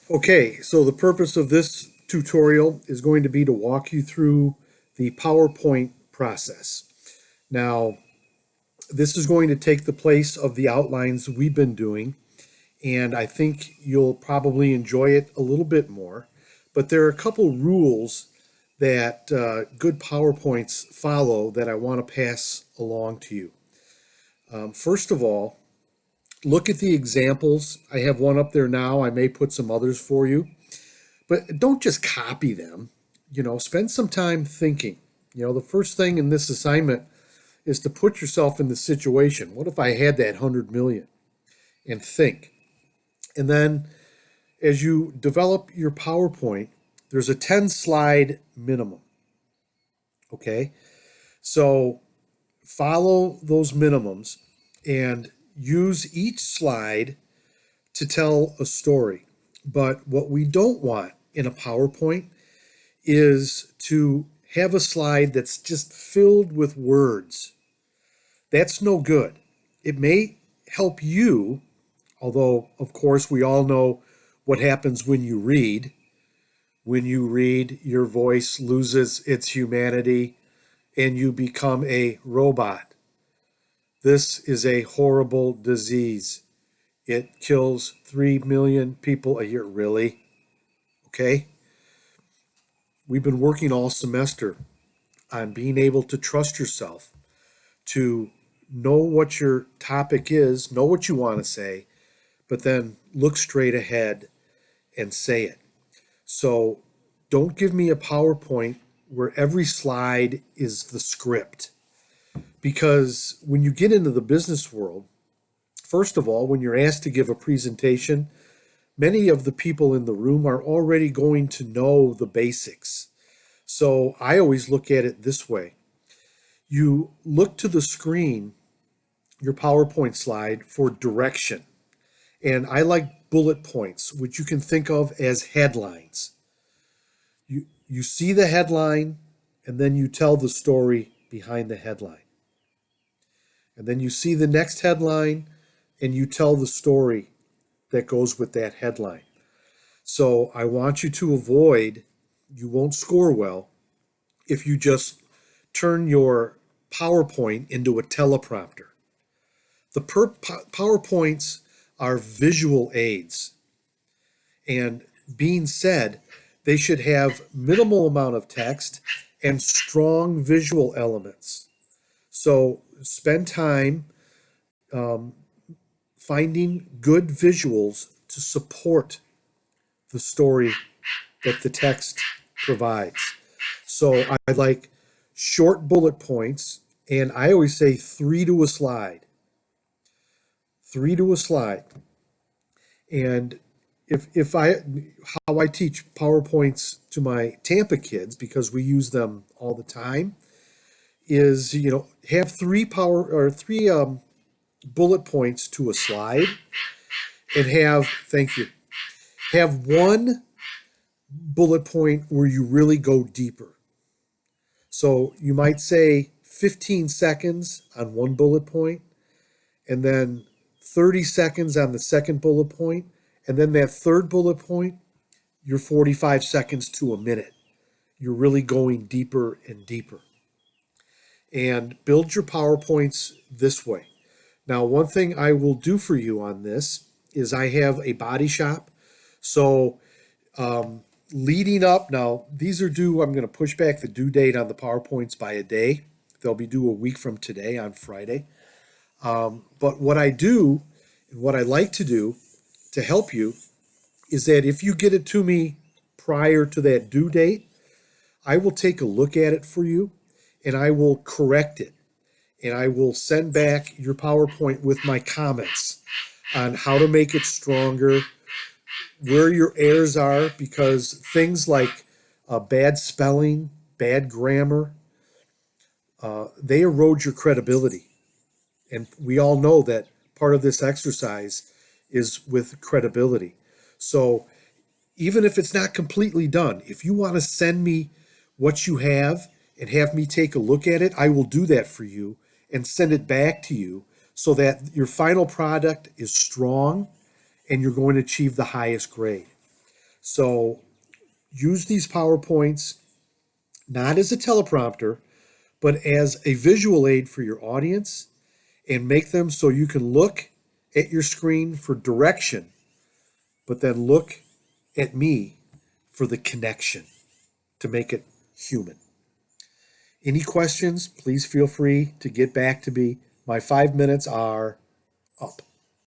Okay, so the purpose of this tutorial is going to be to walk you through the PowerPoint process. Now, this is going to take the place of the outlines we've been doing, and I think you'll probably enjoy it a little bit more. But there are a couple rules that good PowerPoints follow that I want to pass along to you. First of all, look at the examples. I have one up there now. I may put some others for you. But don't just copy them. Spend some time thinking. The first thing in this assignment is to put yourself in the situation. What if I had that 100 million? And think. And then as you develop your PowerPoint, there's a 10 slide minimum. Okay? So follow those minimums and use each slide to tell a story. But what we don't want in a PowerPoint is to have a slide that's just filled with words. That's no good. It may help you, although, of course, we all know what happens when you read. When you read, your voice loses its humanity and you become a robot. This is a horrible disease. It kills 3 million people a year. Really? Okay? We've been working all semester on being able to trust yourself, to know what your topic is, know what you want to say, but then look straight ahead and say it. So don't give me a PowerPoint where every slide is the script. Because when you get into the business world, first of all, when you're asked to give a presentation, many of the people in the room are already going to know the basics. So I always look at it this way. You look to the screen, your PowerPoint slide, for direction. And I like bullet points, which you can think of as headlines. You see the headline, and then you tell the story behind the headline. And then you see the next headline, and you tell the story that goes with that headline. So I want you to avoid, you won't score well if you just turn your PowerPoint into a teleprompter. The PowerPoints are visual aids. And being said, they should have minimal amount of text and strong visual elements. So spend time finding good visuals to support the story that the text provides. So I like short bullet points, and I always say 3 to a slide. 3 to a slide. And if I how I teach PowerPoints to my Tampa kids, because we use them all the time, is have three bullet points to a slide, and have one bullet point where you really go deeper. So you might say 15 seconds on one bullet point, and then 30 seconds on the second bullet point, and then that third bullet point, you're 45 seconds to a minute. You're really going deeper and deeper. And build your PowerPoints this way. Now, one thing I will do for you on this is I have a body shop. So leading up, now these are due, I'm going to push back the due date on the PowerPoints by a day. They'll be due a week from today on Friday. But what I do, and what I like to do to help you, is that if you get it to me prior to that due date, I will take a look at it for you and I will correct it. And I will send back your PowerPoint with my comments on how to make it stronger, where your errors are, because things like bad spelling, bad grammar, they erode your credibility. And we all know that part of this exercise is with credibility. So even if it's not completely done, if you want to send me what you have and have me take a look at it, I will do that for you and send it back to you so that your final product is strong and you're going to achieve the highest grade. So use these PowerPoints not as a teleprompter, but as a visual aid for your audience, and make them so you can look at your screen for direction, but then look at me for the connection to make it human. Any questions, please feel free to get back to me. My 5 minutes are up.